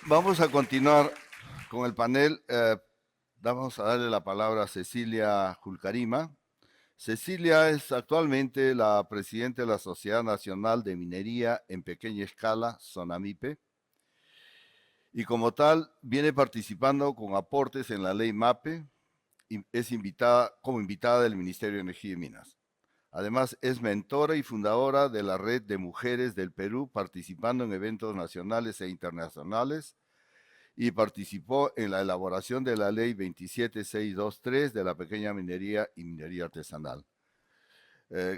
Vamos a continuar con el panel. Vamos a darle la palabra a Cecilia Julcarima. Cecilia es actualmente la presidenta de la Sociedad Nacional de Minería en Pequeña Escala, SONAMIPE, y como tal viene participando con aportes en la ley MAPE y es como invitada del Ministerio de Energía y Minas. Además, es mentora y fundadora de la Red de Mujeres del Perú, participando en eventos nacionales e internacionales, y participó en la elaboración de la ley 27623 de la pequeña minería y minería artesanal.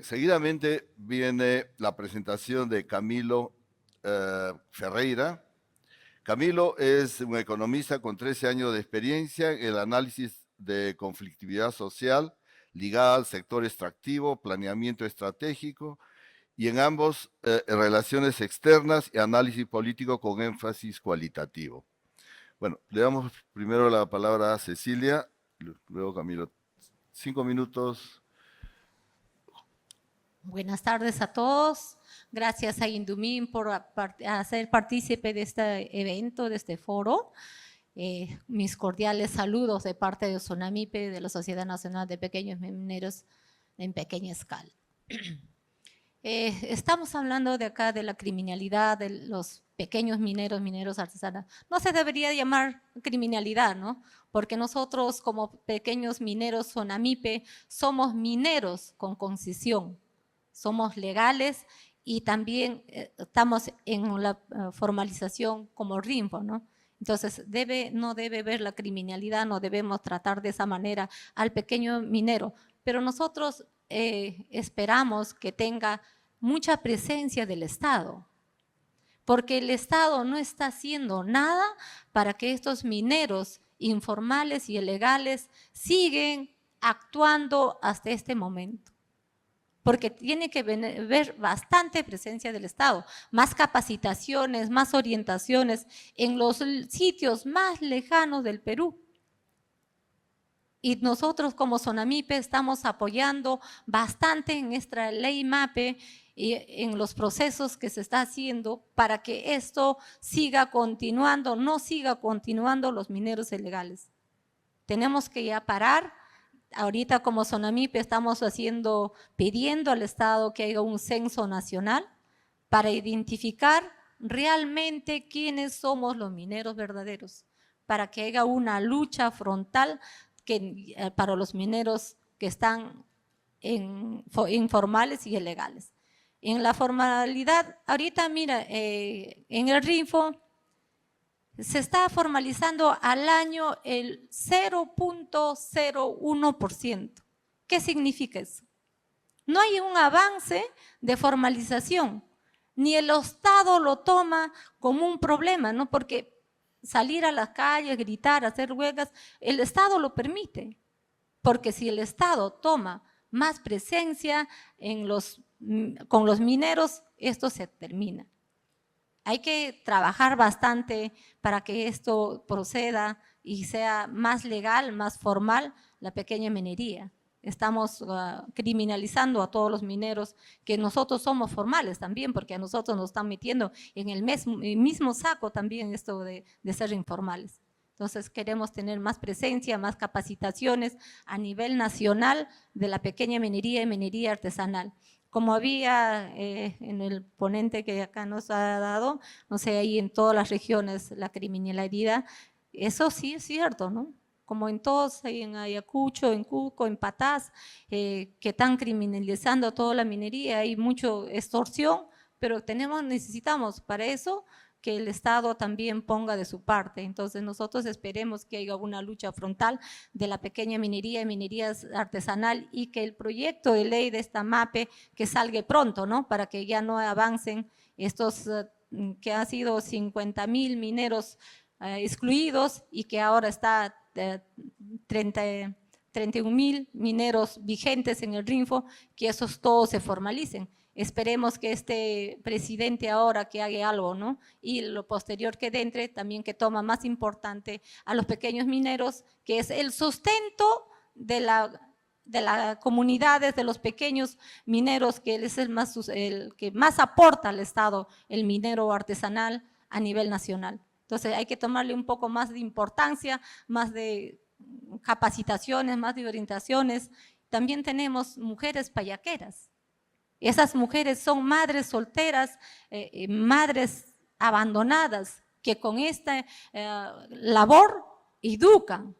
Seguidamente viene la presentación de Camilo Ferreira. Camilo es un economista con 13 años de experiencia en el análisis de conflictividad social ligada al sector extractivo, planeamiento estratégico y en ambos relaciones externas y análisis político con énfasis cualitativo. Bueno, le damos primero la palabra a Cecilia, luego Camilo. 5 minutos. Buenas tardes a todos. Gracias a Indumim por hacer partícipe de este evento, de este foro. Mis cordiales saludos de parte de SONAMIPE, de la Sociedad Nacional de Pequeños Mineros en Pequeña Escala. Estamos hablando de acá de la criminalidad de los pequeños mineros artesanos. No se debería llamar criminalidad, ¿no? Porque nosotros como pequeños mineros SONAMIPE somos mineros con concesión, somos legales y también estamos en la formalización como RINFO, ¿no? Entonces, no debe ver la criminalidad, no debemos tratar de esa manera al pequeño minero, pero nosotros esperamos que tenga mucha presencia del Estado, porque el Estado no está haciendo nada para que estos mineros informales y ilegales siguen actuando hasta este momento. Porque tiene que ver bastante presencia del Estado, más capacitaciones, más orientaciones en los sitios más lejanos del Perú. Y nosotros como SONAMIPE estamos apoyando bastante en nuestra ley MAPE y en los procesos que se está haciendo para que esto siga continuando, no siga continuando los mineros ilegales. Tenemos que ya parar. Ahorita como SONAMIPE estamos pidiendo al Estado que haga un censo nacional para identificar realmente quiénes somos los mineros verdaderos, para que haya una lucha frontal para los mineros que están informales y ilegales. En la formalidad, ahorita mira, en el RINFO se está formalizando al año el 0.01%. ¿Qué significa eso? No hay un avance de formalización, ni el Estado lo toma como un problema, ¿no? Porque salir a las calles, gritar, hacer huelgas, el Estado lo permite, porque si el Estado toma más presencia con los mineros, esto se termina. Hay que trabajar bastante para que esto proceda y sea más legal, más formal la pequeña minería. Estamos criminalizando a todos los mineros, que nosotros somos formales también, porque a nosotros nos están metiendo en el mismo saco también esto de ser informales. Entonces queremos tener más presencia, más capacitaciones a nivel nacional de la pequeña minería y minería artesanal. Como había en el ponente que acá nos ha dado, no sé, ahí en todas las regiones la criminalidad, eso sí es cierto, ¿no? Como en todos, ahí en Ayacucho, en Cusco, en Patás, que están criminalizando toda la minería, hay mucha extorsión, pero necesitamos para eso que el Estado también ponga de su parte. Entonces nosotros esperemos que haya una lucha frontal de la pequeña minería y minería artesanal y que el proyecto de ley de esta MAPE que salga pronto, ¿no? Para que ya no avancen estos que han sido 50.000 mineros excluidos y que ahora está 31.000 mineros vigentes en el RINFO, que esos todos se formalicen. Esperemos que este presidente ahora que haga algo, ¿no? Y lo posterior que entre, también que toma más importante a los pequeños mineros, que es el sustento de las comunidades, de los pequeños mineros, que es el que más aporta al Estado, el minero artesanal a nivel nacional. Entonces hay que tomarle un poco más de importancia, más de capacitaciones, más de orientaciones. También tenemos mujeres payaqueras. Esas mujeres son madres solteras, madres abandonadas, que con esta labor educan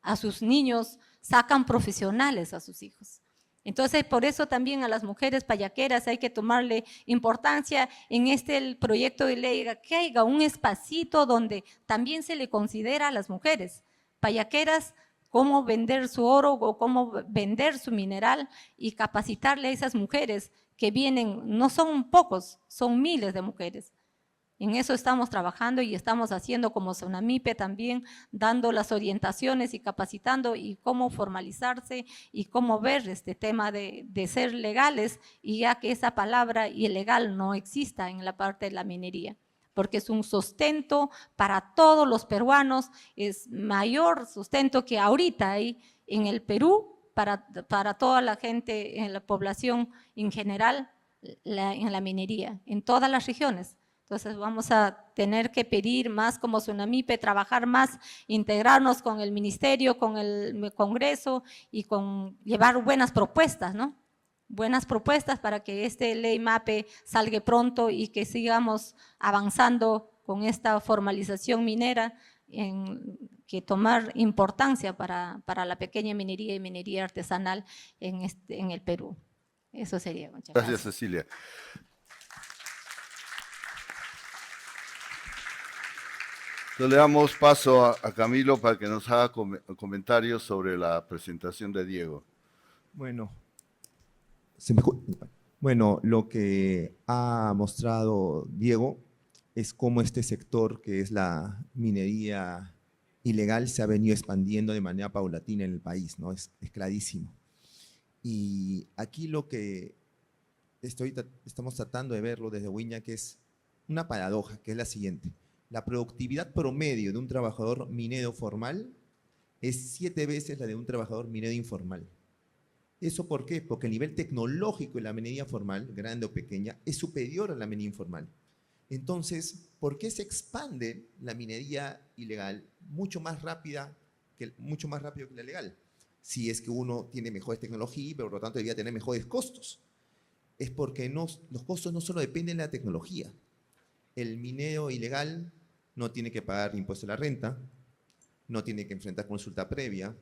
a sus niños, sacan profesionales a sus hijos. Entonces, por eso también a las mujeres payaqueras hay que tomarle importancia en el proyecto de ley, que haya un espacito donde también se le considera a las mujeres payaqueras cómo vender su oro o cómo vender su mineral y capacitarle a esas mujeres que vienen, no son pocos, son miles de mujeres. En eso estamos trabajando y estamos haciendo como SONAMIPE también, dando las orientaciones y capacitando y cómo formalizarse y cómo ver este tema de ser legales, y ya que esa palabra ilegal no exista en la parte de la minería, porque es un sustento para todos los peruanos, es mayor sustento que ahorita hay en el Perú para toda la gente, en la población en general, en la minería, en todas las regiones. Entonces vamos a tener que pedir más como SONAMIPE, trabajar más, integrarnos con el ministerio, con el Congreso y con llevar buenas propuestas, ¿no? Buenas propuestas para que ley MAPE salga pronto y que sigamos avanzando con esta formalización minera, que tomar importancia para la pequeña minería y minería artesanal en el Perú. Eso sería. Muchas Gracias, gracias. Cecilia. Entonces, le damos paso a Camilo para que nos haga comentarios sobre la presentación de Diego. Bueno, bueno, lo que ha mostrado Diego es cómo este sector, que es la minería ilegal, se ha venido expandiendo de manera paulatina en el país, ¿no? Es clarísimo. Y aquí lo que estamos tratando de verlo desde Wiña, que es una paradoja, que es la siguiente. La productividad promedio de un trabajador minero formal es 7 veces la de un trabajador minero informal. ¿Eso por qué? Porque el nivel tecnológico de la minería formal, grande o pequeña, es superior a la minería informal. Entonces, ¿por qué se expande la minería ilegal mucho más rápido que la legal? Si es que uno tiene mejores tecnologías, pero por lo tanto debería tener mejores costos. Es porque los costos no solo dependen de la tecnología. El minero ilegal no tiene que pagar impuesto a la renta, no tiene que enfrentar consulta previa,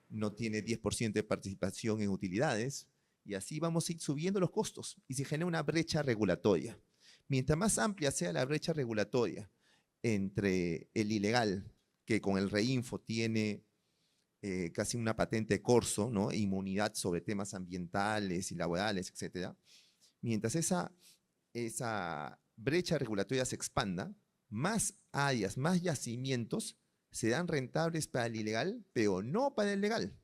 no tiene 10% de participación en utilidades, y así vamos a ir subiendo los costos y se genera una brecha regulatoria. Mientras más amplia sea la brecha regulatoria entre el ilegal, que con el REINFO tiene casi una patente corso, ¿no? Inmunidad sobre temas ambientales y laborales, etcétera. Mientras esa brecha regulatoria se expanda, más áreas, más yacimientos serán rentables para el ilegal, pero no para el legal.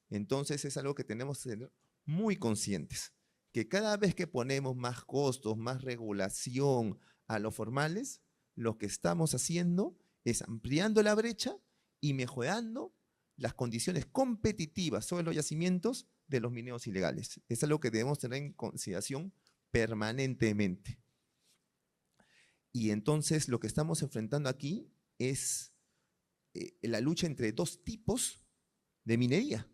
Entonces es algo que tenemos que tener muy conscientes, que cada vez que ponemos más costos, más regulación a los formales, lo que estamos haciendo es ampliando la brecha y mejorando las condiciones competitivas sobre los yacimientos de los mineros ilegales. Es algo que debemos tener en consideración permanentemente. Y entonces lo que estamos enfrentando aquí es la lucha entre dos tipos de minería.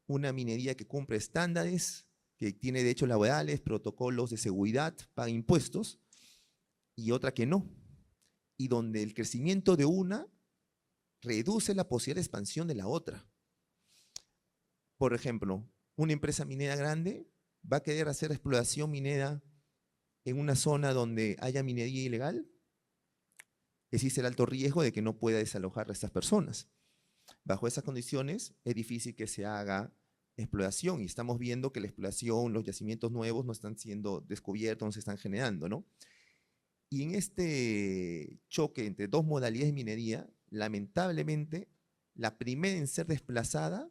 Una minería que cumple estándares, que tiene derechos laborales, protocolos de seguridad, paga impuestos, y otra que no. Y donde el crecimiento de una reduce la posibilidad de expansión de la otra. Por ejemplo, una empresa minera grande va a querer hacer exploración minera en una zona donde haya minería ilegal. Existe el alto riesgo de que no pueda desalojar a estas personas. Bajo esas condiciones es difícil que se haga exploración, y estamos viendo que la exploración, los yacimientos nuevos no están siendo descubiertos, no se están generando, ¿no? Y en este choque entre dos modalidades de minería, lamentablemente, la primera en ser desplazada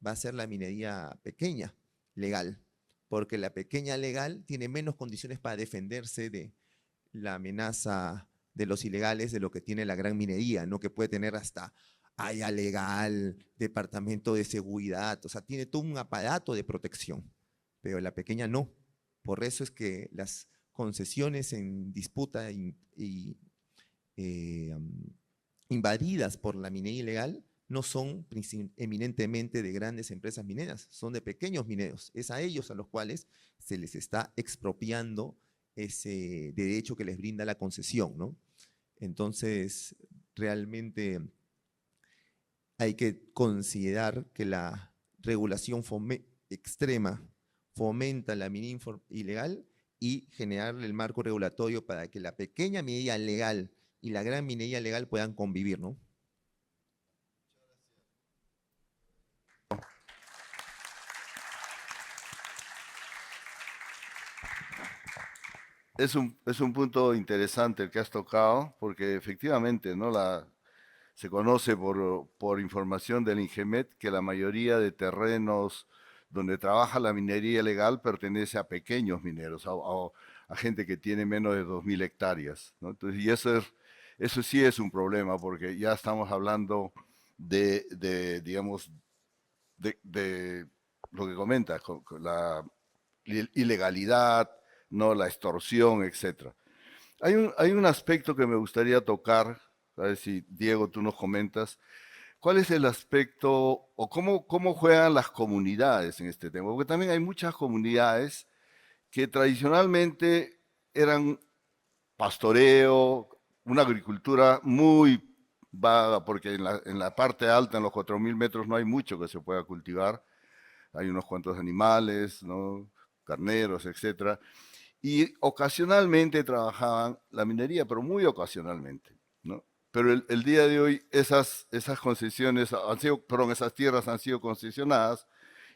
va a ser la minería pequeña, legal, porque la pequeña legal tiene menos condiciones para defenderse de la amenaza de los ilegales de lo que tiene la gran minería, ¿no? Que puede tener hasta área legal, departamento de seguridad, o sea, tiene todo un aparato de protección, pero la pequeña no. Por eso es que las concesiones en disputa y invadidas por la minería ilegal no son eminentemente de grandes empresas mineras, son de pequeños mineros. Es a ellos a los cuales se les está expropiando ese derecho que les brinda la concesión, ¿no? Entonces, realmente hay que considerar que la regulación extrema fomenta la minería ilegal y generar el marco regulatorio para que la pequeña minería legal y la gran minería legal puedan convivir, ¿no? Es un punto interesante el que has tocado, porque efectivamente, ¿no? Se conoce por información del INGEMET que la mayoría de terrenos donde trabaja la minería ilegal pertenece a pequeños mineros, a gente que tiene menos de 2.000 hectáreas, ¿no? Entonces, y eso sí es un problema, porque ya estamos hablando digamos, de lo que comentas, con la ilegalidad, ¿no? La extorsión, etc. Hay un aspecto que me gustaría tocar, a ver si Diego tú nos comentas. ¿Cuál es el aspecto o cómo juegan las comunidades en este tema? Porque también hay muchas comunidades que tradicionalmente eran pastoreo, una agricultura muy vaga, porque en la parte alta, en los 4.000 metros, no hay mucho que se pueda cultivar. Hay unos cuantos animales, ¿no? Carneros, etcétera. Y ocasionalmente trabajaban la minería, pero muy ocasionalmente, ¿no? Pero el día de hoy esas concesiones esas tierras han sido concesionadas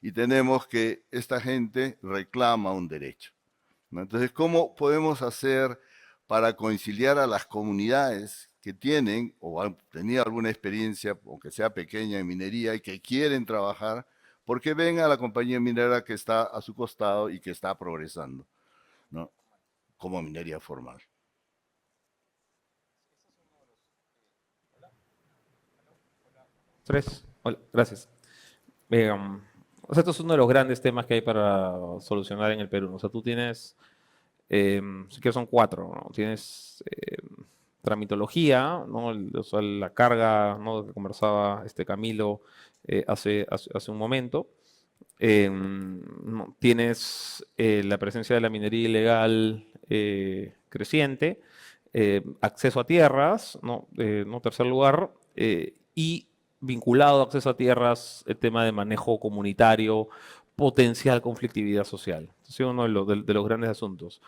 y tenemos que esta gente reclama un derecho, ¿no? Entonces, ¿cómo podemos hacer para conciliar a las comunidades que tienen o han tenido alguna experiencia, aunque sea pequeña, en minería y que quieren trabajar, porque ven a la compañía minera que está a su costado y que está progresando, ¿no? Como minería formal? Hola, gracias. O sea, esto es uno de los grandes temas que hay para solucionar en el Perú, ¿no? O sea, tú tienes, si quieres son cuatro, ¿no? Tienes tramitología, ¿no? O sea, la carga, ¿no? Que conversaba Camilo hace un momento. No, tienes la presencia de la minería ilegal creciente, acceso a tierras, ¿no? Tercer lugar, y vinculado a acceso a tierras, el tema de manejo comunitario, potencial conflictividad social. Es uno de los grandes asuntos.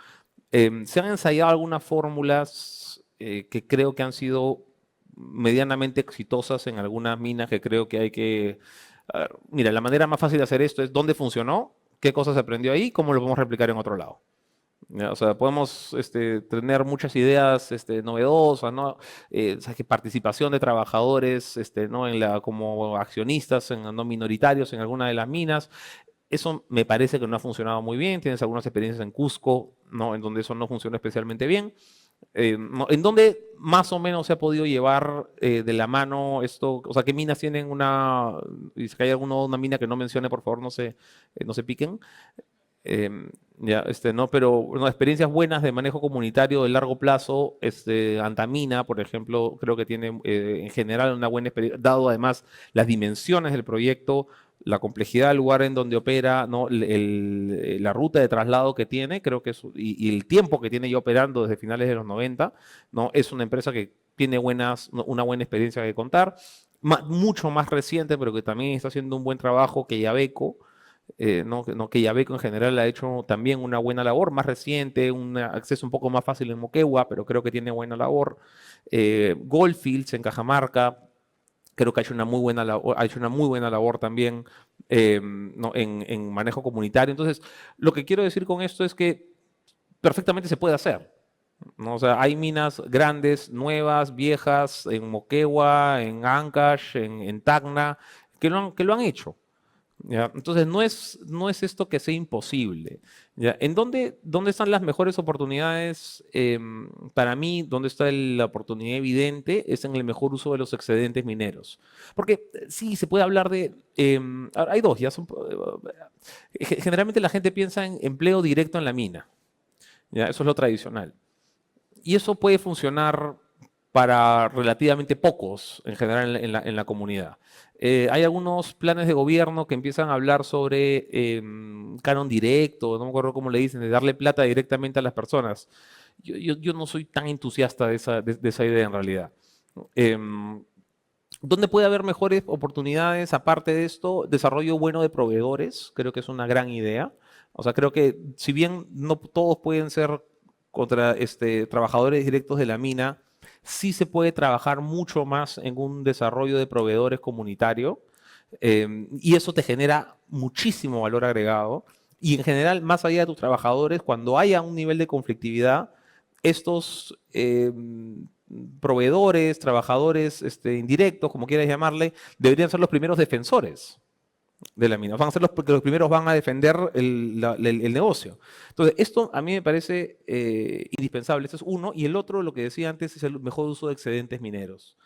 Se han ensayado algunas fórmulas que creo que han sido medianamente exitosas en algunas minas que creo que hay que... A ver, mira, la manera más fácil de hacer esto es dónde funcionó, qué cosas se aprendió ahí, cómo lo podemos replicar en otro lado. ¿Ya? O sea, podemos tener muchas ideas novedosas, ¿no? O sea, que participación de trabajadores ¿no? como accionistas, no minoritarios en alguna de las minas. Eso me parece que no ha funcionado muy bien. Tienes algunas experiencias en Cusco, ¿no? En donde eso no funciona especialmente bien. ¿En dónde más o menos se ha podido llevar de la mano esto? O sea, ¿qué minas tienen y si hay una mina que no mencione, por favor, no se piquen. Ya, no, pero no, experiencias buenas de manejo comunitario de largo plazo, Antamina, por ejemplo, creo que tiene en general una buena experiencia, dado además las dimensiones del proyecto, la complejidad del lugar en donde opera, ¿no? La ruta de traslado que tiene, creo que y el tiempo que tiene ya operando desde finales de los 90, ¿no? Es una empresa que tiene una buena experiencia que contar, mucho más reciente, pero que también está haciendo un buen trabajo, que Yabeco, que Yabeco en general ha hecho también una buena labor, más reciente, un acceso un poco más fácil en Moquegua, pero creo que tiene buena labor. Goldfields en Cajamarca, creo que ha hecho una muy buena labor también ¿no? en manejo comunitario. Entonces, lo que quiero decir con esto es que perfectamente se puede hacer, ¿no? O sea, hay minas grandes, nuevas, viejas, en Moquegua, en Ancash, en Tacna, que lo han hecho. ¿Ya? Entonces, no es esto que sea imposible. ¿Ya? ¿En dónde están las mejores oportunidades? Para mí, donde está la oportunidad evidente es en el mejor uso de los excedentes mineros. Porque sí, se puede hablar de... hay dos, ya generalmente la gente piensa en empleo directo en la mina. ¿Ya? Eso es lo tradicional. Y eso puede funcionar para relativamente pocos en general en la comunidad. Hay algunos planes de gobierno que empiezan a hablar sobre canon directo, no me acuerdo cómo le dicen, de darle plata directamente a las personas. Yo no soy tan entusiasta de esa idea en realidad. ¿Dónde puede haber mejores oportunidades aparte de esto? Desarrollo bueno de proveedores, creo que es una gran idea. O sea, creo que si bien no todos pueden ser contra trabajadores directos de la mina, sí se puede trabajar mucho más en un desarrollo de proveedores comunitario y eso te genera muchísimo valor agregado. Y en general, más allá de tus trabajadores, cuando haya un nivel de conflictividad, estos proveedores, trabajadores indirectos, como quieras llamarle, deberían ser los primeros defensores de la mina. Van a ser los primeros van a defender el negocio. Entonces, esto a mí me parece indispensable. Este es uno. Y el otro, lo que decía antes, es el mejor uso de excedentes mineros.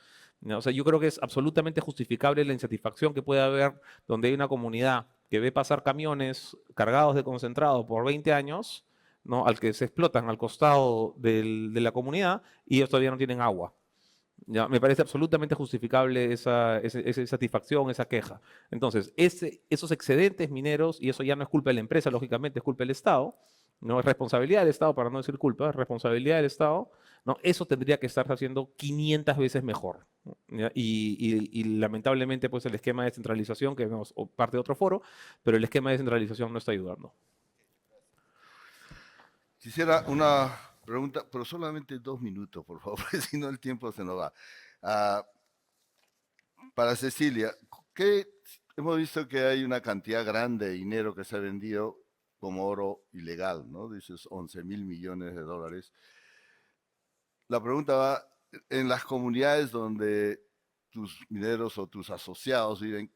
¿No? O sea, yo creo que es absolutamente justificable la insatisfacción que puede haber donde hay una comunidad que ve pasar camiones cargados de concentrado por 20 años, ¿no? Al que se explotan al costado de la comunidad y ellos todavía no tienen agua. ¿Ya? Me parece absolutamente justificable esa satisfacción, esa queja. Entonces, esos excedentes mineros, y eso ya no es culpa de la empresa, lógicamente, es culpa del Estado, no es responsabilidad del Estado, para no decir culpa, es responsabilidad del Estado, ¿no? Eso tendría que estarse haciendo 500 veces mejor. ¿Ya? Y lamentablemente, pues el esquema de descentralización, que es parte de otro foro, pero el esquema de descentralización no está ayudando. Quisiera una pregunta, pero solamente 2 minutos, por favor, porque si no el tiempo se nos va. Para Cecilia, hemos visto que hay una cantidad grande de dinero que se ha vendido como oro ilegal, ¿no? Dices 11.000 millones de dólares. La pregunta va, en las comunidades donde tus mineros o tus asociados viven,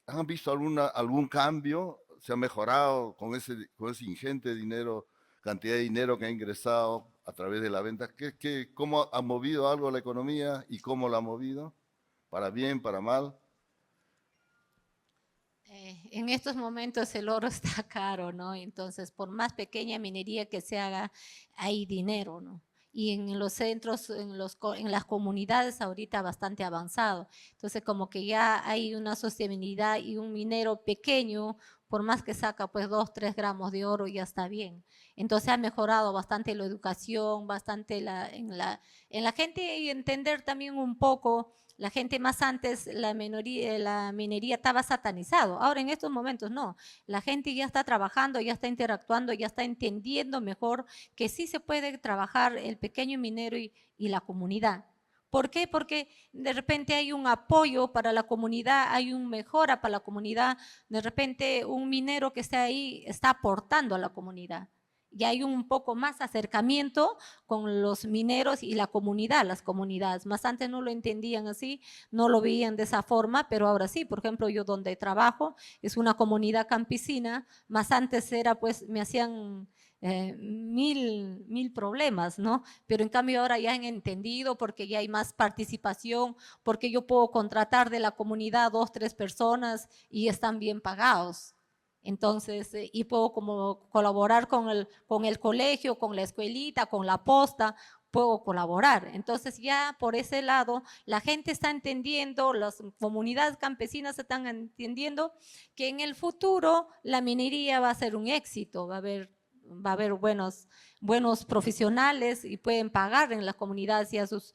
¿han visto algún cambio? ¿Se ha mejorado con ese ingente dinero, cantidad de dinero que ha ingresado a través de la venta? ¿Cómo ha movido algo la economía y cómo la ha movido? ¿Para bien, para mal? En estos momentos el oro está caro, ¿no? Entonces, por más pequeña minería que se haga, hay dinero, ¿no? Y en los centros, en las comunidades ahorita bastante avanzado. Entonces, como que ya hay una sostenibilidad y un minero pequeño, por más que saca pues 2, 3 gramos de oro, ya está bien. Entonces ha mejorado bastante la educación, bastante en la gente y entender también un poco. La gente más antes, la minería estaba satanizado. Ahora en estos momentos no. La gente ya está trabajando, ya está interactuando, ya está entendiendo mejor que sí se puede trabajar el pequeño minero y la comunidad. ¿Por qué? Porque de repente hay un apoyo para la comunidad, hay una mejora para la comunidad. De repente un minero que está ahí está aportando a la comunidad. Y hay un poco más acercamiento con los mineros y la comunidad, las comunidades. Más antes no lo entendían así, no lo veían de esa forma, pero ahora sí. Por ejemplo, yo donde trabajo es una comunidad campesina, más antes era pues, me hacían mil problemas, ¿no? Pero en cambio ahora ya han entendido porque ya hay más participación, porque yo puedo contratar de la comunidad 2, 3 personas y están bien pagados. Entonces, y puedo como colaborar con el colegio, con la escuelita, con la posta, puedo colaborar. Entonces ya por ese lado la gente está entendiendo, las comunidades campesinas están entendiendo que en el futuro la minería va a ser un éxito, va a haber buenos profesionales y pueden pagar en las comunidades y a sus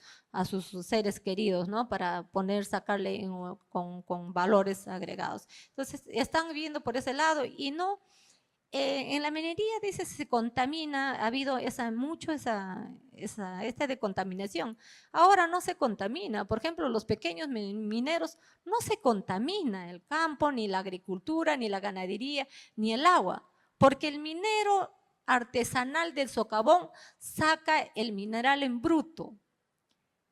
seres queridos, ¿no? Para sacarle con valores agregados. Entonces, están viendo por ese lado y no, en la minería, dice, se contamina, ha habido mucho de contaminación. Ahora no se contamina, por ejemplo, los pequeños mineros no se contamina el campo, ni la agricultura, ni la ganadería, ni el agua, porque el minero artesanal del socavón saca el mineral en bruto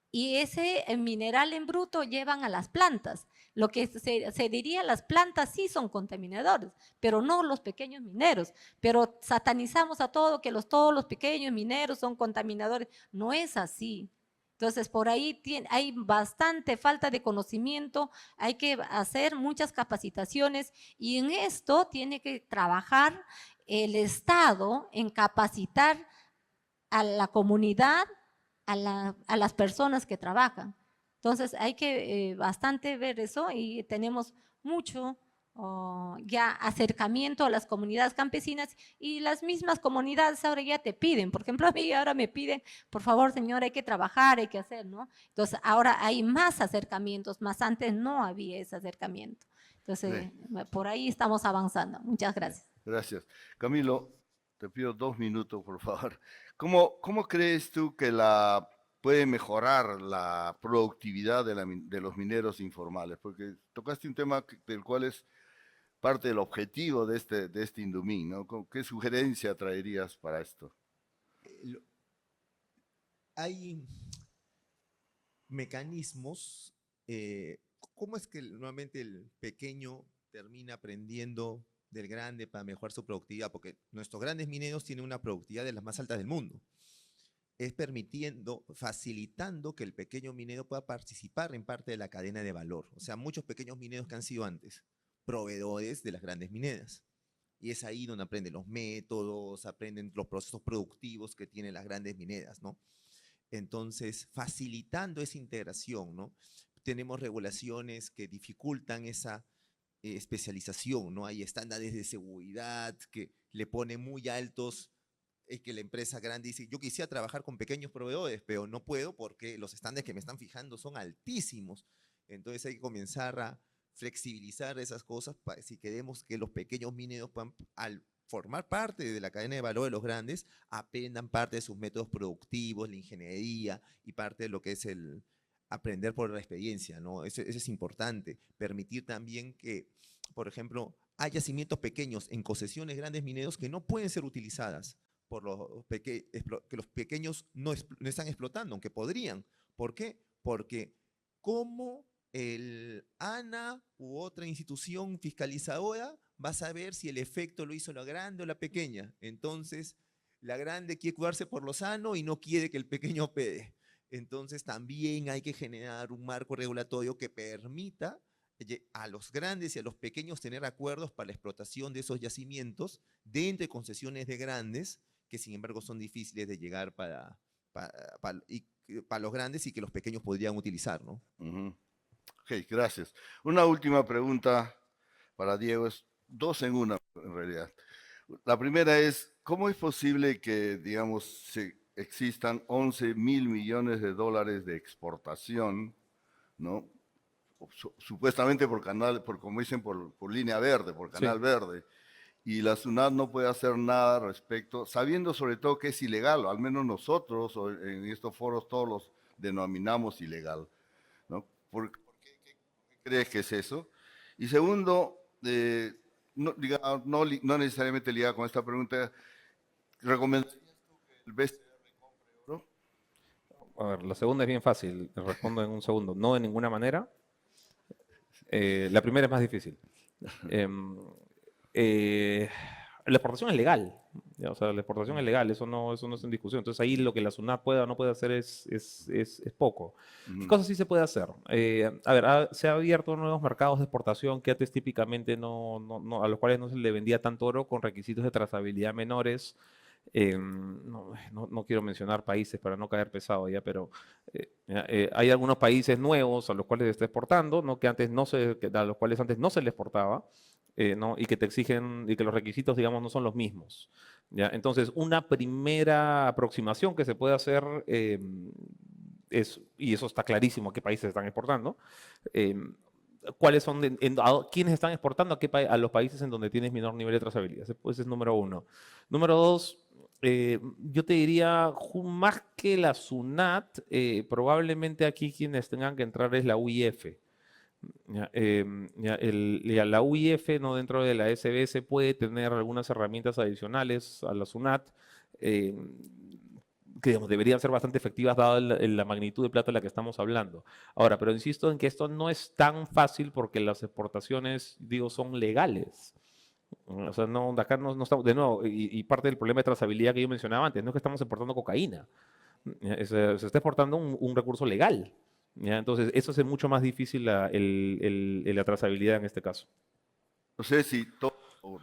y ese mineral en bruto llevan a las plantas. Lo que se diría, las plantas sí son contaminadores, pero no los pequeños mineros. Pero satanizamos a todo, que todos los pequeños mineros son contaminadores. No es así. Entonces, por ahí hay bastante falta de conocimiento, hay que hacer muchas capacitaciones y en esto tiene que trabajar el Estado en capacitar a la comunidad a las personas que trabajan. Entonces hay que bastante ver eso y tenemos mucho ya acercamiento a las comunidades campesinas y las mismas comunidades ahora ya te piden, por ejemplo a mí ahora me piden, por favor señor, hay que trabajar, hay que hacer, ¿no? Entonces ahora hay más acercamientos, más antes no había ese acercamiento. Entonces por ahí estamos avanzando. Muchas gracias. Gracias. Camilo, te pido 2 minutos, por favor. ¿Cómo crees tú que puede mejorar la productividad de los mineros informales? Porque tocaste un tema del cual es parte del objetivo de este Indumín, ¿no? ¿Qué sugerencia traerías para esto? Hay mecanismos. ¿Cómo es que nuevamente el pequeño termina aprendiendo del grande para mejorar su productividad? Porque nuestros grandes mineros tienen una productividad de las más altas del mundo. Es facilitando que el pequeño minero pueda participar en parte de la cadena de valor. O sea, muchos pequeños mineros que han sido antes proveedores de las grandes mineras. Y es ahí donde aprenden los métodos, aprenden los procesos productivos que tienen las grandes mineras, ¿no? Entonces, facilitando esa integración, ¿no? Tenemos regulaciones que dificultan esa especialización, ¿no? Hay estándares de seguridad que le ponen muy altos, que la empresa grande dice, yo quisiera trabajar con pequeños proveedores, pero no puedo porque los estándares que me están fijando son altísimos. Entonces hay que comenzar a flexibilizar esas cosas para si queremos que los pequeños mineros puedan, al formar parte de la cadena de valor de los grandes, aprendan parte de sus métodos productivos, la ingeniería y parte de lo que es el aprender por la experiencia, ¿no? Eso es importante. Permitir también que, por ejemplo, hay yacimientos pequeños en concesiones grandes mineros que no pueden ser utilizadas por que los pequeños no están explotando, aunque podrían. ¿Por qué? Porque como el ANA u otra institución fiscalizadora va a saber si el efecto lo hizo la grande o la pequeña. Entonces, la grande quiere cuidarse por lo sano y no quiere que el pequeño opere. Entonces, también hay que generar un marco regulatorio que permita a los grandes y a los pequeños tener acuerdos para la explotación de esos yacimientos dentro de concesiones de grandes, que sin embargo son difíciles de llegar para los grandes y que los pequeños podrían utilizar, ¿no? Ok, gracias. Una última pregunta para Diego, es 2 en 1 en realidad. La primera es, ¿cómo es posible que, digamos, existan 11.000 millones de dólares de exportación, ¿no? Supuestamente como dicen, por línea verde, por canal verde, y la SUNAT no puede hacer nada al respecto, sabiendo sobre todo que es ilegal, o al menos nosotros en estos foros todos los denominamos ilegal, ¿no? ¿Por qué crees que es eso? Y segundo, no necesariamente ligado con esta pregunta, ¿recomendarías tú que el BCR compre oro? A ver, la segunda es bien fácil, respondo en un segundo. No de ninguna manera. La primera es más difícil. La exportación es legal. ¿Ya? O sea, la exportación es legal, eso no es en discusión. Entonces ahí lo que la SUNAT pueda o no puede hacer es poco. ¿Qué cosas sí se puede hacer? A ver, se han abierto nuevos mercados de exportación que antes típicamente a los cuales no se le vendía tanto oro con requisitos de trazabilidad menores. No quiero mencionar países para no caer pesado ya, pero hay algunos países nuevos a los cuales se está exportando, ¿no? A los cuales antes no se le exportaba, ¿no? Y que te exigen, y que los requisitos, digamos, no son los mismos. ¿Ya? Entonces, una primera aproximación que se puede hacer y eso está clarísimo a qué países están exportando, cuáles son, quiénes están exportando a los países en donde tienes menor nivel de trazabilidad. Ese es número 1. Número 2, yo te diría, más que la SUNAT, probablemente aquí quienes tengan que entrar es la UIF. La UIF, ¿no? Dentro de la SBS puede tener algunas herramientas adicionales a la SUNAT que digamos, deberían ser bastante efectivas dada la magnitud de plata de la que estamos hablando. Ahora, pero insisto en que esto no es tan fácil porque las exportaciones, digo, son legales. O sea, acá no estamos, de nuevo, y parte del problema de trazabilidad que yo mencionaba antes, no es que estamos exportando cocaína, se está exportando un recurso legal. ¿Ya? Entonces, eso hace mucho más difícil la trazabilidad en este caso. No sé si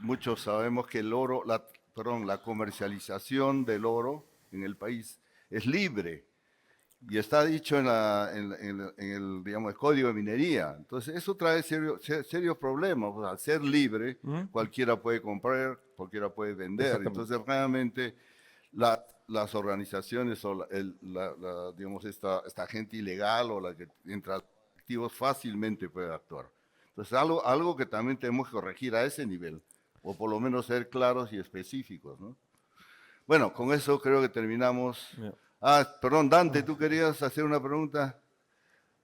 muchos sabemos que el oro, la comercialización del oro en el país es libre y está dicho en digamos, el Código de Minería. Entonces, eso trae serios problemas. Pues, al ser libre, cualquiera puede comprar, cualquiera puede vender. Entonces, realmente, las organizaciones o digamos, esta gente ilegal o la que entra activos fácilmente puede actuar. Entonces, algo que también tenemos que corregir a ese nivel, o por lo menos ser claros y específicos, ¿no? Bueno, con eso creo que terminamos. Perdón, Dante, ¿tú querías hacer una pregunta?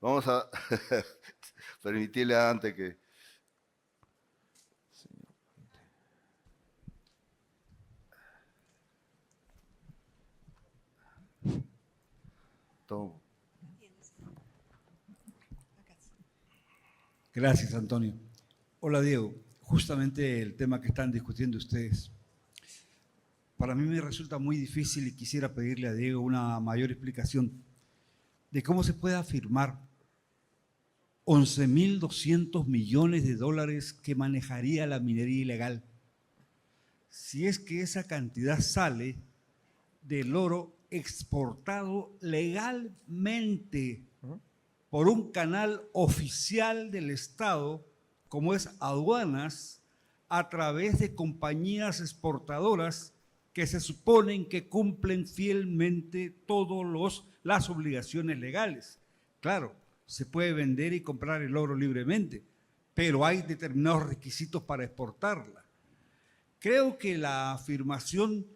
Vamos a permitirle a Dante que... Todo. Gracias, Antonio. Hola, Diego. Justamente el tema que están discutiendo ustedes. Para mí me resulta muy difícil y quisiera pedirle a Diego una mayor explicación de cómo se puede afirmar 11.200 millones de dólares que manejaría la minería ilegal, si es que esa cantidad sale del oro exportado legalmente por un canal oficial del Estado, como es aduanas, a través de compañías exportadoras que se suponen que cumplen fielmente todas las obligaciones legales. Claro, se puede vender y comprar el oro libremente, pero hay determinados requisitos para exportarla. Creo que la afirmación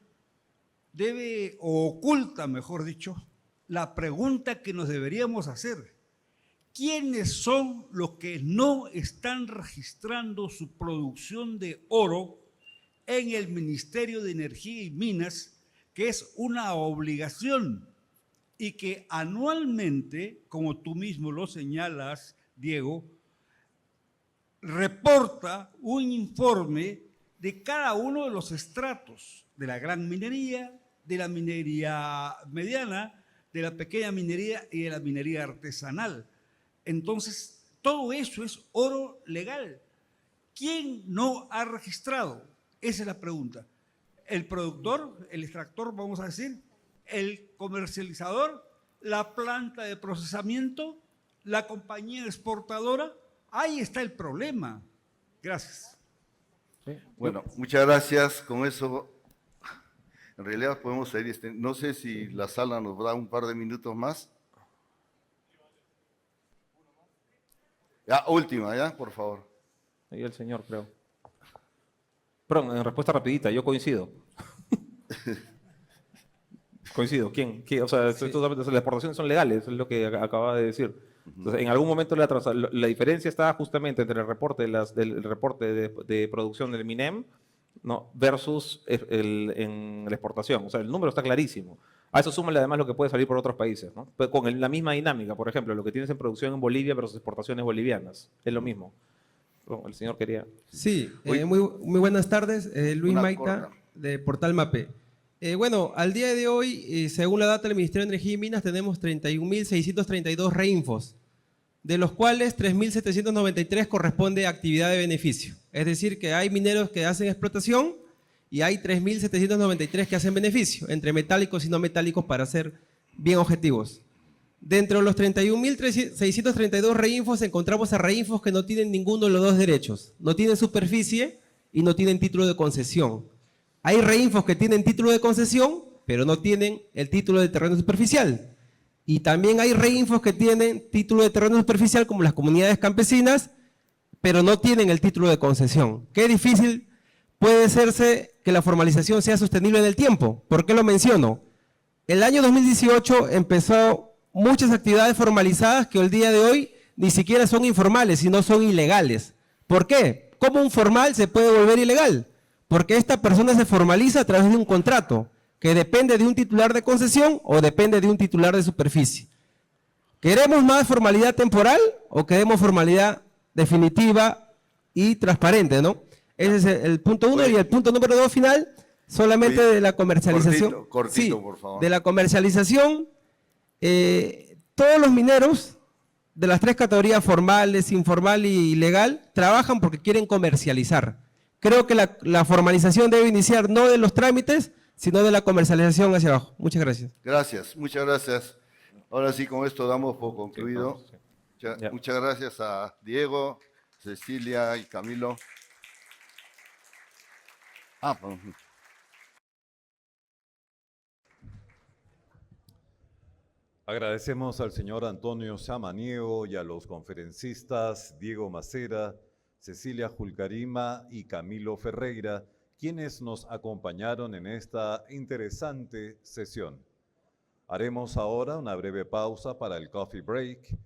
debe, o oculta, mejor dicho, la pregunta que nos deberíamos hacer. ¿Quiénes son los que no están registrando su producción de oro en el Ministerio de Energía y Minas, que es una obligación y que anualmente, como tú mismo lo señalas, Diego, reporta un informe de cada uno de los estratos de la gran minería, de la minería mediana, de la pequeña minería y de la minería artesanal? Entonces, todo eso es oro legal. ¿Quién no ha registrado? Esa es la pregunta. ¿El productor, el extractor, vamos a decir, el comercializador, la planta de procesamiento, la compañía exportadora? Ahí está el problema. Gracias. Bueno, muchas gracias. Con eso, en realidad podemos seguir. No sé si la sala nos da un par de minutos más. Ya, última, ya, por favor. Ahí el señor, creo. Perdón, en respuesta rapidita, yo coincido. Coincido. ¿Quién? O sea, las exportaciones son legales, es lo que acaba de decir. Entonces, en algún momento la diferencia está justamente entre el reporte, del reporte de producción del MINEM, ¿no?, versus en la exportación. O sea, el número está clarísimo. A eso súmale además lo que puede salir por otros países, ¿no? Pues con la misma dinámica, por ejemplo, lo que tienes en producción en Bolivia versus exportaciones bolivianas. Es lo mismo. Bueno, el señor quería... Sí, muy buenas tardes. Luis Maita, corta. de Portal MAPE. Bueno, al día de hoy, según la data del Ministerio de Energía y Minas, tenemos 31.632 reinfos, de los cuales 3.793 corresponde a actividad de beneficio. Es decir, que hay mineros que hacen explotación y hay 3.793 que hacen beneficio, entre metálicos y no metálicos, para ser bien objetivos. Dentro de los 31.632 reinfos encontramos a reinfos que no tienen ninguno de los dos derechos. No tienen superficie y no tienen título de concesión. Hay reinfos que tienen título de concesión, pero no tienen el título de terreno superficial. Y también hay reinfos que tienen título de terreno superficial, como las comunidades campesinas, pero no tienen el título de concesión. Qué difícil puede hacerse que la formalización sea sostenible en el tiempo. ¿Por qué lo menciono? El año 2018 empezó muchas actividades formalizadas que al día de hoy ni siquiera son informales, sino son ilegales. ¿Por qué? ¿Cómo un formal se puede volver ilegal? Porque esta persona se formaliza a través de un contrato que depende de un titular de concesión o depende de un titular de superficie. ¿Queremos más formalidad temporal o queremos formalidad definitiva y transparente, no? Ese es el punto 1. Y el punto número 2 final, solamente de la comercialización. Cortito, sí, por favor. De la comercialización, todos los mineros de las tres categorías, formales, informal y ilegal, trabajan porque quieren comercializar. Creo que la formalización debe iniciar no de los trámites, sino de la comercialización hacia abajo. Muchas gracias. Gracias, muchas gracias. Ahora sí, con esto damos por concluido. Sí. Ya. Muchas gracias a Diego, Cecilia y Camilo. Pues, Agradecemos al señor Antonio Samaniego y a los conferencistas Diego Macera, Cecilia Julcarima y Camilo Ferreira, quienes nos acompañaron en esta interesante sesión. Haremos ahora una breve pausa para el coffee break